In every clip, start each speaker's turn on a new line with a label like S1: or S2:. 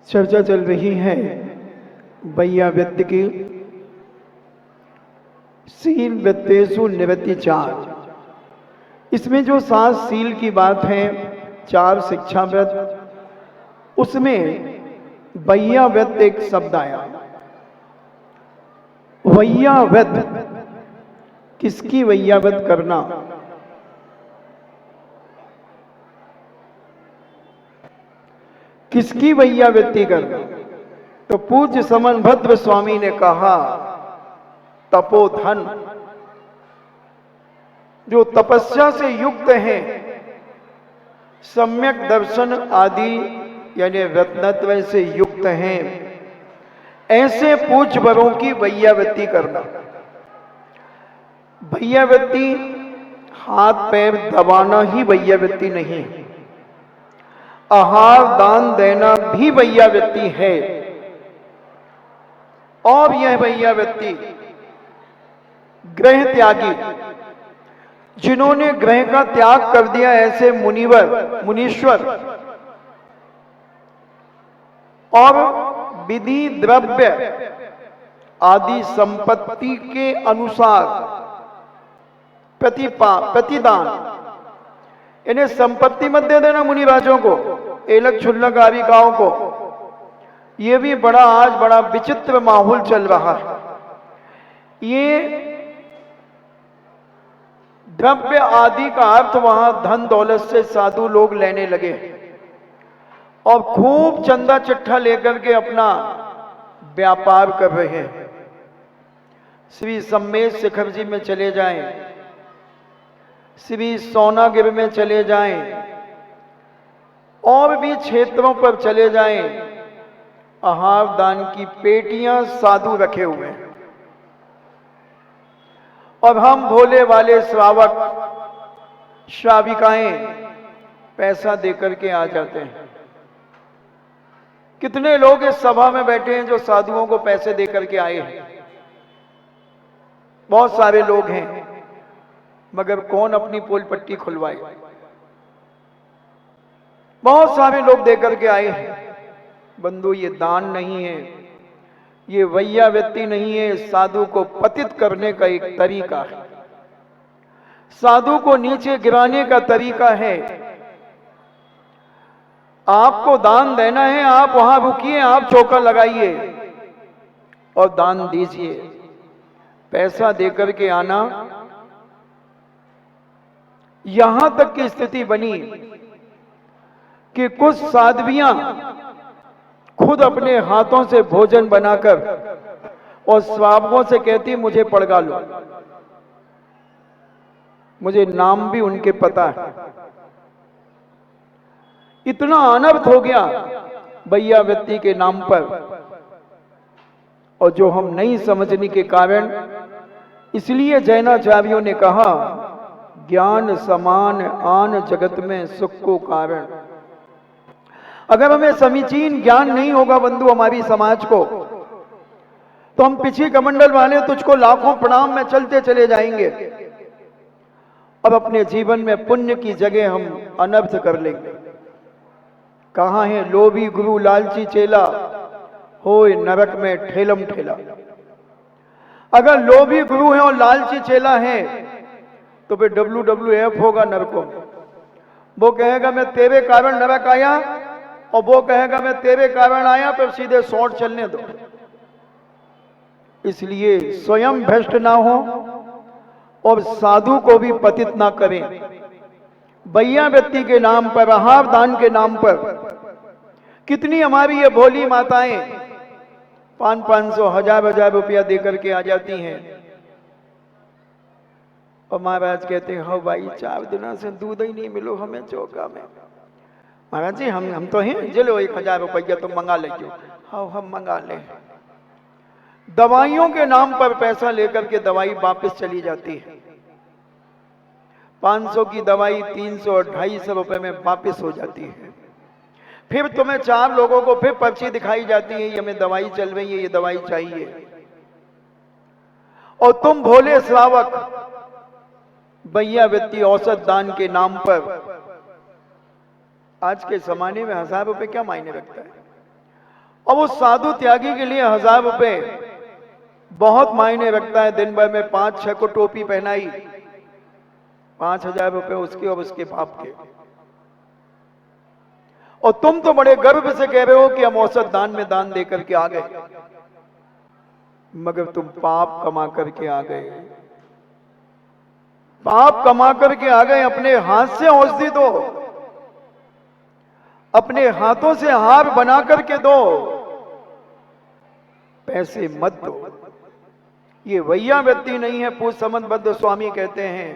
S1: चर्चा चल रही है वैया व्यक्ति की सील व्यक्तेषु निवृत्ति 4। इसमें जो 7 सील की बात है, 4 शिक्षा व्रत, उसमें वैया व्यक्त एक शब्द आया। वैया व्यत, किसकी वैया व्यत करना? किसकी वैया व्यक्ति करना? तो पूज्य समनभद्र स्वामी ने कहा तपोधन, जो तपस्या से युक्त हैं, सम्यक दर्शन आदि यानी रत्नत्व से युक्त हैं, ऐसे पूज्य वरों की वैयावृत्ति करना। वैयावृत्ति हाथ पैर दबाना ही वैयावृत्ति नहीं, आहार दान देना भी वैयावृत्ति है। और यह वैयावृत्ति ग्रह त्यागी, जिन्होंने ग्रह का त्याग कर दिया, ऐसे मुनिवर मुनीश्वर और विधि द्रव्य आदि संपत्ति के अनुसार प्रतिदान, इन्हें संपत्ति मत दे देना मुनिराजों को, एलक छुल्लक आरिकाओं को। ये भी आज बड़ा विचित्र माहौल चल रहा है। ये द्रव्य आदि का अर्थ वहां धन दौलत से साधु लोग लेने लगे और खूब चंदा चिट्ठा लेकर के अपना व्यापार कर रहे हैं। श्री सम्मेद शिखर जी में चले जाएं, श्री सोनागिर में चले जाएं, और भी क्षेत्रों पर चले जाएं, आहार दान की पेटियां साधु रखे हुए हैं और हम भोले वाले श्रावक श्राविकाएं पैसा देकर के आ जाते हैं। कितने लोग इस सभा में बैठे हैं जो साधुओं को पैसे देकर के आए हैं? बहुत सारे लोग हैं, मगर कौन अपनी पोल पट्टी खुलवाए? बहुत सारे लोग देकर के आए हैं। बंधु, ये दान नहीं है, ये वैयावृत्ति नहीं है, साधु को पतित करने का एक तरीका है, साधु को नीचे गिराने का तरीका है। आपको दान देना है, आप वहां रुकिए, आप चौका लगाइए और दान दीजिए। पैसा देकर के आना, यहां तक की स्थिति बनी कि कुछ साध्वियां खुद अपने हाथों से भोजन बनाकर और श्रावकों से कहती मुझे पड़गा लो। मुझे नाम भी उनके पता है। इतना अनर्थ हो गया वैयावृत्ति के नाम पर, और जो हम नहीं समझने के कारण, इसलिए जैनाचार्यों ने कहा ज्ञान समान आन जगत में सुख को कारण। अगर हमें समीचीन ज्ञान नहीं होगा बंधु हमारी समाज को, तो हम पिछी कमंडल वाले तुझको लाखों प्रणाम में चलते चले जाएंगे और अपने जीवन में पुण्य की जगह हम अनर्थ कर लेंगे। कहां है लोभी गुरु लालची चेला, होए नरक में ठेलम ठेला। अगर लोभी गुरु है और लालची चेला है तो फिर WWF होगा नरकों में। वो कहेगा मैं तेरे कारण नरक आया, और वो कहेगा मैं तेरे कारण आया, फिर सीधे शॉर्ट चलने दो। इसलिए स्वयं भ्रष्ट ना हो और साधु को भी पतित ना करें। वैयावृत्ति के नाम पर, आहार दान के नाम पर कितनी हमारी ये भोली माताएं 500-500 हजार रुपया देकर के आ जाती हैं और महाराज कहते हैं हाँ भाई 4 दिनों से दूध ही नहीं मिलो हमें चौका में। महाराज जी हम तो हैं, चलो 1000 रुपया तुम मंगा लीजिए। हाँ हम मंगा लें। दवाइयों के नाम पर पैसा लेकर के दवाई वापस चली जाती है। 500 की दवाई 300 और 250 रुपए में वापस हो जाती है। फिर तुम्हें 4 लोगों को फिर पर्ची दिखाई जाती है, ये हमें दवाई चल रही है, ये दवाई चाहिए, और तुम भोले श्रावक वैयावृत्ति औसत दान के नाम पर आज के जमाने में 1000 रुपए क्या मायने रखता है? अब उस साधु त्यागी के लिए 1000 रुपए बहुत मायने रखता है। दिन भर में 5-6 को टोपी पहनाई, 5000 रुपए उसके और उसके बाप के। और तुम तो बड़े गर्व से कह रहे हो कि हम औसत दान में दान देकर के आ गए, मगर तुम पाप कमा करके आ गए। पाप कमा करके आ गए। अपने हाथ से औषधि दो, अपने हाथों से हार बना करके दो, पैसे मत दो। ये वैया व्यक्ति नहीं है। पूज्य समंतबद्ध स्वामी कहते हैं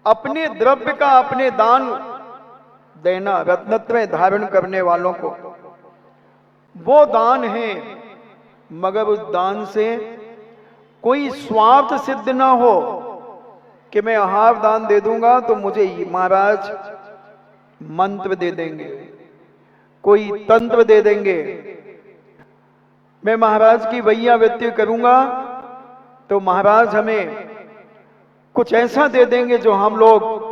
S1: अपने द्रव्य का अपने दान देना रत्नत्व धारण करने वालों को, वो दान है। मगर उस दान से कोई स्वार्थ सिद्ध ना हो कि मैं आहार दान दे दूंगा तो मुझे महाराज मंत्र दे देंगे, कोई तंत्र दे देंगे, मैं महाराज की वैया व्यक्ति करूंगा तो महाराज हमें कुछ ऐसा दे देंगे जो हम लोग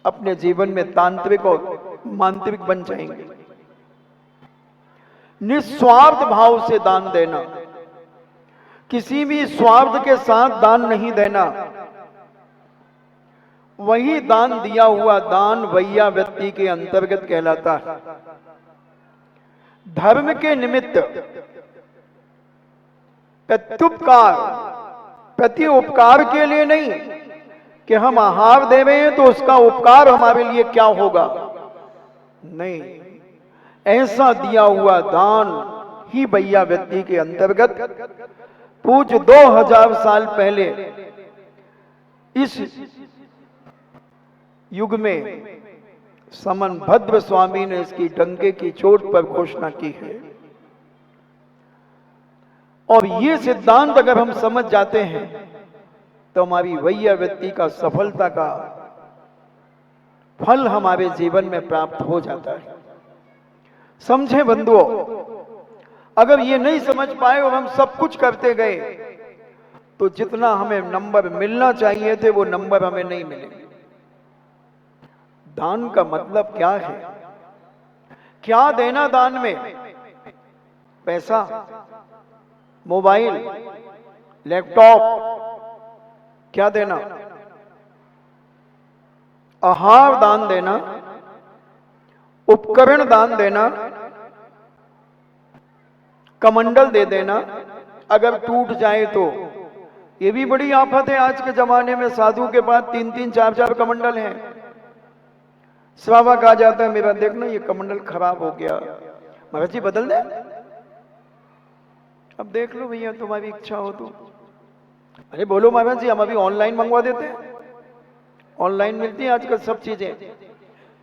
S1: अपने जीवन में तांत्रिक और मांत्रिक बन जाएंगे। निस्वार्थ भाव से दान देना, किसी भी स्वार्थ के साथ दान नहीं देना, वही दान दिया हुआ दान वैया व्यक्ति के अंतर्गत कहलाता है। धर्म के निमित्त प्रत्युपकार, प्रति उपकार के लिए नहीं कि हम आहार दे रहे हैं तो उसका उपकार हमारे लिए क्या होगा, नहीं, ऐसा दिया हुआ दान ही वैया व्यक्ति के अंतर्गत पूज्य 2000 साल पहले इस युग में समनभद्र स्वामी ने इसकी डंके की चोट पर घोषणा की है। और ये सिद्धांत अगर हम समझ जाते हैं तो हमारी वैया व्यक्ति का सफलता का फल हमारे जीवन में प्राप्त हो जाता है। समझे बंधुओं, अगर ये नहीं समझ पाए और हम सब कुछ करते गए तो जितना हमें नंबर मिलना चाहिए थे वो नंबर हमें नहीं मिलेंगे। दान का मतलब क्या है? क्या देना दान में? पैसा, मोबाइल, लैपटॉप, क्या देना? आहार दान देना, उपकरण दान देना, कमंडल दे देना अगर टूट जाए तो। ये भी बड़ी आफत है आज के जमाने में। साधु के पास 3-3, 4-4 कमंडल हैं। श्रावक आ जाता है, मेरा देखना ये कमंडल खराब हो गया, महाराज जी बदल दे। अब देख लो भैया, तुम्हारी इच्छा हो तो। अरे बोलो महाराज जी, हम अभी ऑनलाइन मंगवा देते हैं। ऑनलाइन मिलती है आजकल सब चीजें।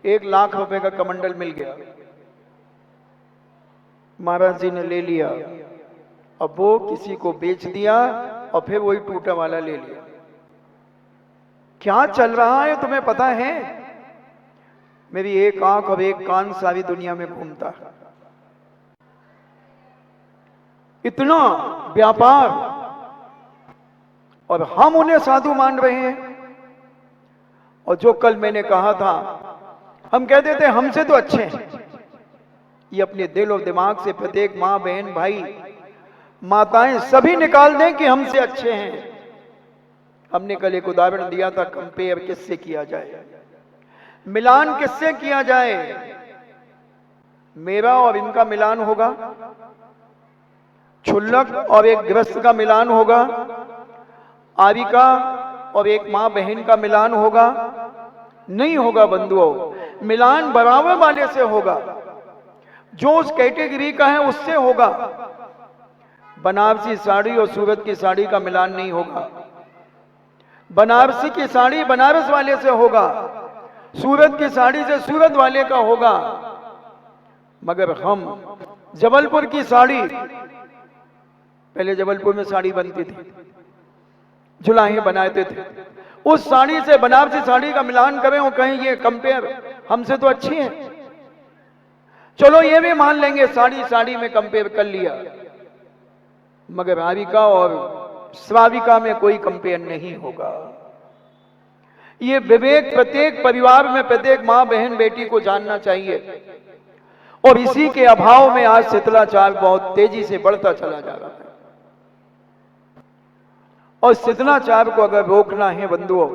S1: 1 लाख रुपए का कमंडल मिल गया, महाराज जी ने ले लिया, अब वो किसी को बेच दिया और फिर वही टूटा वाला ले लिया। क्या चल रहा है तुम्हें पता है? मेरी एक आंख और एक कान सारी दुनिया में घूमता है। इतना व्यापार, और हम उन्हें साधु मान रहे हैं। और जो कल मैंने कहा था, हम कहते थे हमसे तो अच्छे हैं। ये अपने दिल और दिमाग से प्रत्येक माँ, बहन, भाई, माताएं सभी निकाल दें कि हमसे अच्छे हैं। हमने कल एक उदाहरण दिया था, कंपेयर किससे किया जाए, मिलान किससे किया जाए? मेरा और इनका मिलान होगा, क्षुल्लक और एक गृहस्थ का मिलान होगा, आरिका और एक मां बहन का मिलान होगा? नहीं होगा बंधुओं। मिलान बराबर वाले से होगा, जो उस कैटेगरी का है उससे होगा। बनारसी साड़ी और सूरत की साड़ी का मिलान नहीं होगा। बनारसी की साड़ी बनारस वाले से होगा, सूरत की साड़ी से सूरत वाले का होगा। मगर हम जबलपुर की साड़ी, पहले जबलपुर में साड़ी बनती थी, जुलाहे बनाते थे, उस साड़ी से बनारसी साड़ी का मिलान करें और कहें ये कंपेयर हमसे तो अच्छी है। चलो ये भी मान लेंगे, साड़ी साड़ी में कंपेयर कर लिया, मगर आरिका और स्वाविका में कोई कंपेयर नहीं होगा। ये विवेक प्रत्येक परिवार में, प्रत्येक मां, बहन, बेटी को जानना चाहिए। और इसी के अभाव में आज शीतलाचार बहुत तेजी से बढ़ता चला जा रहा है। और शीतलाचार को अगर रोकना है बंधुओं,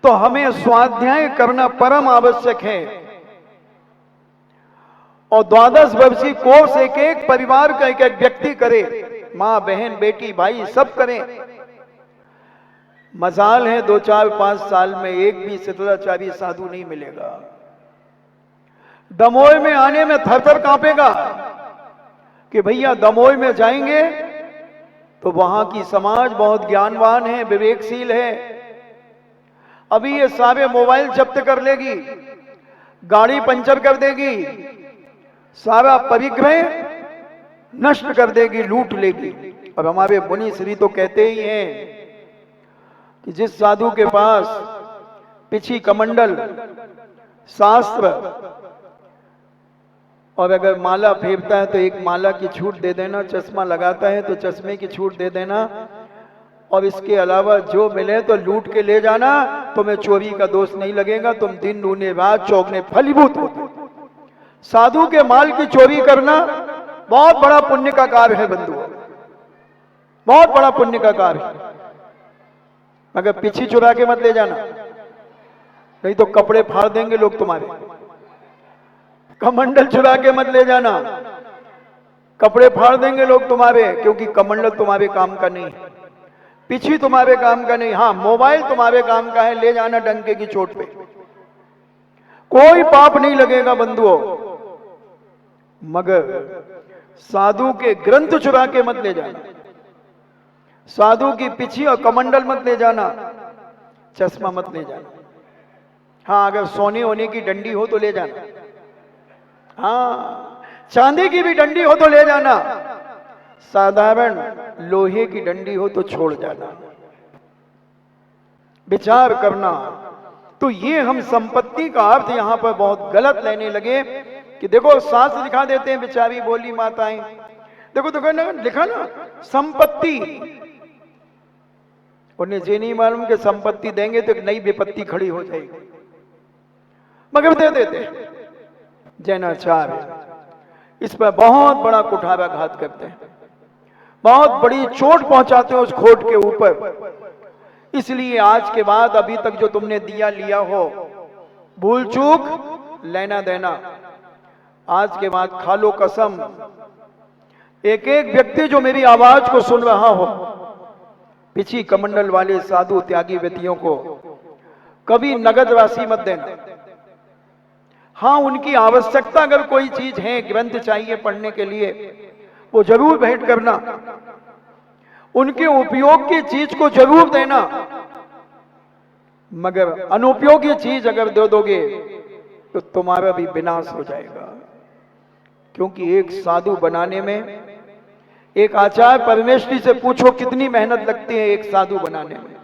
S1: तो हमें स्वाध्याय करना परम आवश्यक है। और 12 वर्षीय कोर्स एक एक परिवार का एक एक व्यक्ति करे, मां बहन बेटी भाई सब करें। मजाल है 2 4 5 साल में एक भी शीतलाचारी साधु नहीं मिलेगा। दमोह में आने में थरथर कांपेगा कि भैया दमोह में जाएंगे तो वहां की समाज बहुत ज्ञानवान है, विवेकशील है। अभी ये सारे मोबाइल जब्त कर लेगी, गाड़ी पंचर कर देगी, सारा परिग्रह नष्ट कर देगी, लूट लेगी। और हमारे मुनि श्री तो कहते ही हैं कि जिस साधु के पास पिछी कमंडल, शास्त्र और अगर माला फेरता है तो एक माला की छूट दे देना, चश्मा लगाता है तो चश्मे की छूट दे देना, और इसके अलावा जो मिले तो लूट के ले जाना, तुम्हें चोरी का दोष नहीं लगेगा, तुम दिन दूने रात चौगने फलीभूत होते। साधु के माल की चोरी करना बहुत बड़ा पुण्य का कार्य है बंधु, बहुत बड़ा पुण्य का कार्य है। मगर पीछे चुरा के मत ले जाना, नहीं तो कपड़े फाड़ देंगे लोग तुम्हारे। कमंडल चुरा के मत ले जाना, कपड़े फाड़ देंगे लोग तुम्हारे, क्योंकि कमंडल तुम्हारे काम का नहीं है, पीछे तुम्हारे काम का नहीं। हाँ, मोबाइल तुम्हारे काम का है, ले जाना डंके की चोट पे, कोई पाप नहीं लगेगा बंधुओं। मगर साधु के ग्रंथ चुरा के मत ले जाना, साधु की पिछी और कमंडल मत ले जाना, चश्मा मत ले जाना। हाँ, अगर सोने होने की डंडी हो तो ले जाना, हाँ चांदी की भी डंडी हो तो ले जाना, साधारण लोहे की डंडी हो तो छोड़ जाना। विचार करना। तो ये हम संपत्ति का अर्थ यहां पर बहुत गलत लेने लगे कि देखो शास्त्र दिखा देते हैं, बेचारी बोली माताएं, देखो देखो ना लिखा ना संपत्ति, उन्हें ये नहीं मालूम कि संपत्ति देंगे तो एक नई विपत्ति खड़ी हो जाएगी, मगर दे देते। जैनाचार इस पर बहुत बड़ा कुठाराघात करते हैं, बहुत बड़ी चोट पहुंचाते हैं उस खोट के ऊपर। इसलिए आज के बाद अभी तक जो तुमने दिया लिया हो, भूल चूक लेना देना, आज के बाद खा लो कसम। एक एक व्यक्ति जो मेरी आवाज को सुन रहा हो, पिछी कमंडल वाले साधु त्यागी व्यक्तियों को कभी नगद राशि मत देना। हाँ, उनकी आवश्यकता अगर कोई चीज है, ग्रंथ चाहिए पढ़ने के लिए, वो जरूर भेंट करना, उनके उपयोग की चीज को जरूर देना। मगर अनुपयोगी चीज अगर दे दोगे तो तुम्हारा भी विनाश हो जाएगा। क्योंकि एक साधु बनाने में, एक आचार्य परमेश्वरी से पूछो कितनी मेहनत लगती है एक साधु बनाने में,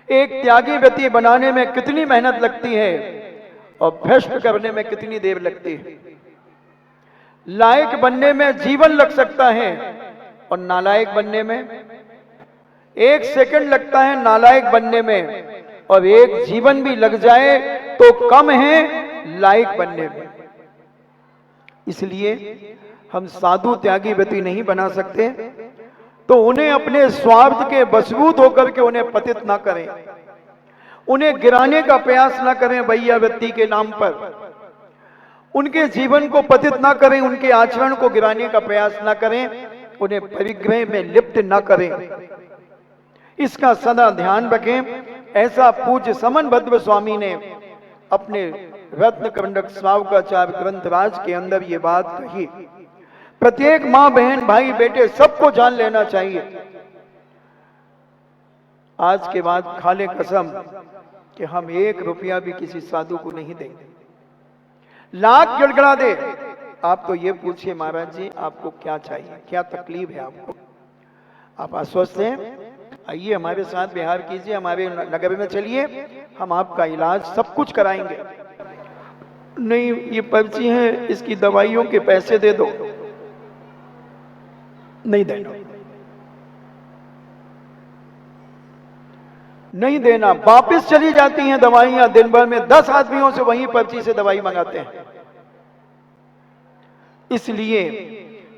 S1: एक त्यागी व्यक्ति बनाने में कितनी मेहनत लगती है, और भ्रष्ट करने में कितनी देर लगती है। लायक बनने में जीवन लग सकता है और नालायक बनने में 1 सेकंड लगता है, नालायक बनने में, और 1 जीवन भी लग जाए तो कम है लायक बनने में। इसलिए हम साधु त्यागी व्यक्ति नहीं बना सकते, तो उन्हें अपने स्वार्थ के बशबूत होकर के उन्हें पतित ना करें, उन्हें गिराने का प्रयास ना करें भैया व्यक्ति के नाम पर, उनके जीवन को पतित ना करें, उनके आचरण को गिराने का प्रयास ना करें, उन्हें परिग्रह में लिप्त ना करें। इसका सदा ध्यान रखें। ऐसा पूज्य समन भद्र स्वामी ने अपने रत्न कंडक श्रावकाचार ग्रंथराज के अंदर ये बात कही। प्रत्येक मां बहन भाई बेटे सबको जान लेना चाहिए। आज के बाद खा ले कसम कि हम 1 रुपया भी किसी साधु को नहीं देंगे। लाख गड़गड़ा दे, आप तो ये पूछिए महाराज जी आपको क्या चाहिए, क्या तकलीफ है आपको, आप आश्वस्त हैं, आइए हमारे साथ विहार कीजिए, हमारे नगर में चलिए, हम आपका इलाज सब कुछ कराएंगे। नहीं ये पर्ची है, इसकी दवाइयों के पैसे दे दो, नहीं देना, नहीं देना। वापिस चली जाती हैं दवाइयां, दिन भर में 10 आदमियों से वही पर्ची से दवाई मंगाते हैं। इसलिए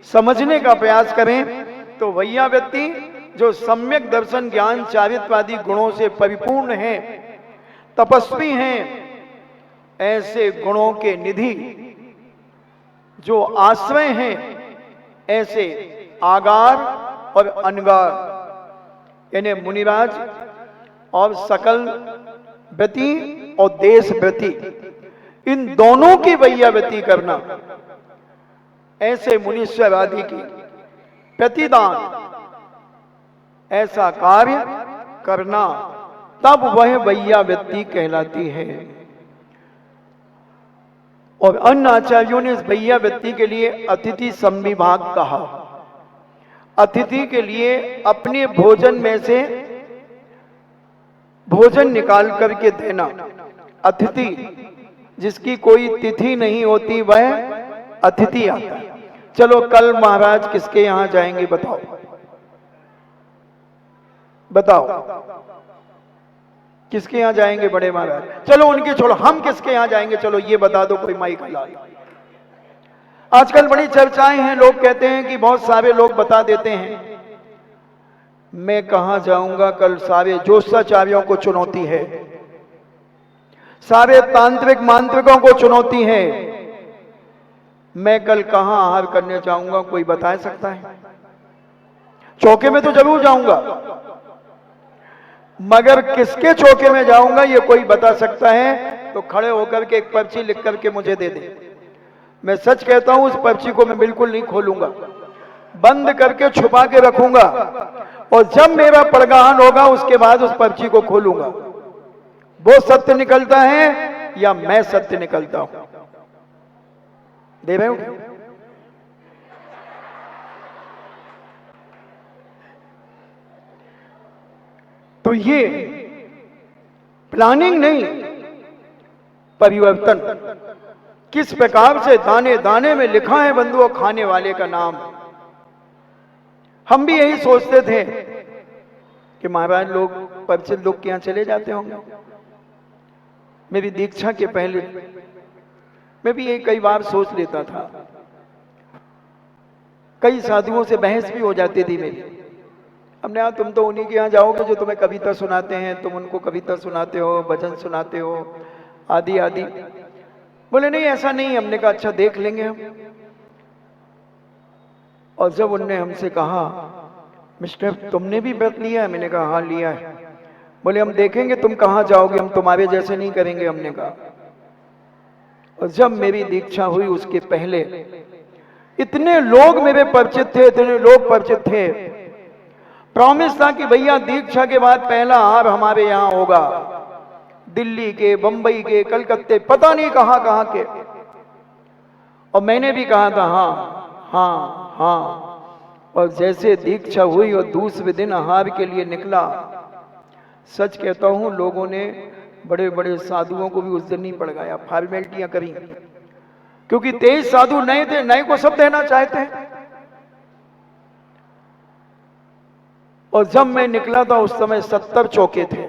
S1: समझने का प्रयास करें तो भैया व्यक्ति जो सम्यक दर्शन ज्ञान चारित्वादी गुणों से परिपूर्ण है, तपस्वी हैं, ऐसे गुणों के निधि जो आश्रय हैं, ऐसे आगार और अनगार यानी मुनिराज और सकल व्रति और देश व्रति, इन दोनों की वैयावृत्ति करना, ऐसे मुनीश्वर आदि की प्रतिदान, ऐसा कार्य करना, तब वह वैयावृत्ति कहलाती है। और अन्य आचार्यों ने इस वैयावृत्ति के लिए अतिथि संविभाग कहा। अतिथि के लिए अपने भोजन में से भोजन निकाल करके देना। अतिथि जिसकी कोई तिथि नहीं होती वह अतिथि आता है। चलो कल महाराज किसके यहां जाएंगे बताओ, बताओ किसके यहां जाएंगे बड़े महाराज? चलो उनके छोड़ो, हम किसके यहां जाएंगे? चलो ये बता दो कोई माइक ला। आजकल बड़ी चर्चाएं हैं, लोग कहते हैं कि बहुत सारे लोग बता देते हैं। मैं कहां जाऊंगा कल? सारे ज्योतिषाचार्यों को चुनौती है, सारे तांत्रिक मांत्रिकों को चुनौती है। मैं कल कहां आहार करने जाऊंगा, कोई बता सकता है? चौके में तो जरूर जाऊंगा, मगर किसके चौके में जाऊंगा ये कोई बता सकता है तो खड़े होकर के एक पर्ची लिख करके मुझे दे दे। मैं सच कहता हूं, उस पर्ची को मैं बिल्कुल नहीं खोलूंगा, बंद करके छुपा के रखूंगा, और जब मेरा परगाहन होगा उसके बाद उस पर्ची को खोलूंगा। वो सत्य निकलता है या मैं सत्य निकलता हूं? दे रहे हो? तो ये प्लानिंग नहीं, परिवर्तन। किस प्रकार से दाने दाने में लिखा है बंधुओं खाने वाले का नाम। हम भी यही सोचते थे कि महाराज लोग परिचित लोग के यहां चले जाते होंगे। मेरी दीक्षा के पहले मैं भी यही कई बार सोच लेता था। कई साधुओं से बहस भी हो जाती थी मेरी। हमने कहा तुम तो उन्हीं के यहाँ जाओगे जो तुम्हें कविता सुनाते हैं, तुम उनको कविता सुनाते हो, भजन सुनाते हो, आदि आदि। बोले नहीं ऐसा नहीं। हमने कहा अच्छा देख लेंगे हम। और जब उनने हमसे कहा मिस्टर तुमने भी व्रत लिया है? मैंने कहा हाँ लिया है। बोले हम देखेंगे तुम कहाँ जाओगे, हम तुम्हारे जैसे नहीं करेंगे। हमने कहा। और जब मेरी दीक्षा हुई उसके पहले इतने लोग मेरे परिचित थे, इतने लोग परिचित थे। प्रॉमिस था कि भैया दीक्षा के बाद पहला आहार हमारे यहाँ होगा। दिल्ली के, बंबई के, कलकत्ते, पता नहीं कहां कहां के। और मैंने भी कहा था हाँ हाँ हाँ। और जैसे दीक्षा हुई और दूसरे दिन आहार के लिए निकला, सच कहता हूं लोगों ने, बड़े बड़े साधुओं को भी उस दिन नहीं पड़ गया, फॉर्मेलिटियां करी। क्योंकि 23 साधु नए थे, नए को सब देना चाहते हैं। और जब मैं निकला था उस समय 70 चौके थे।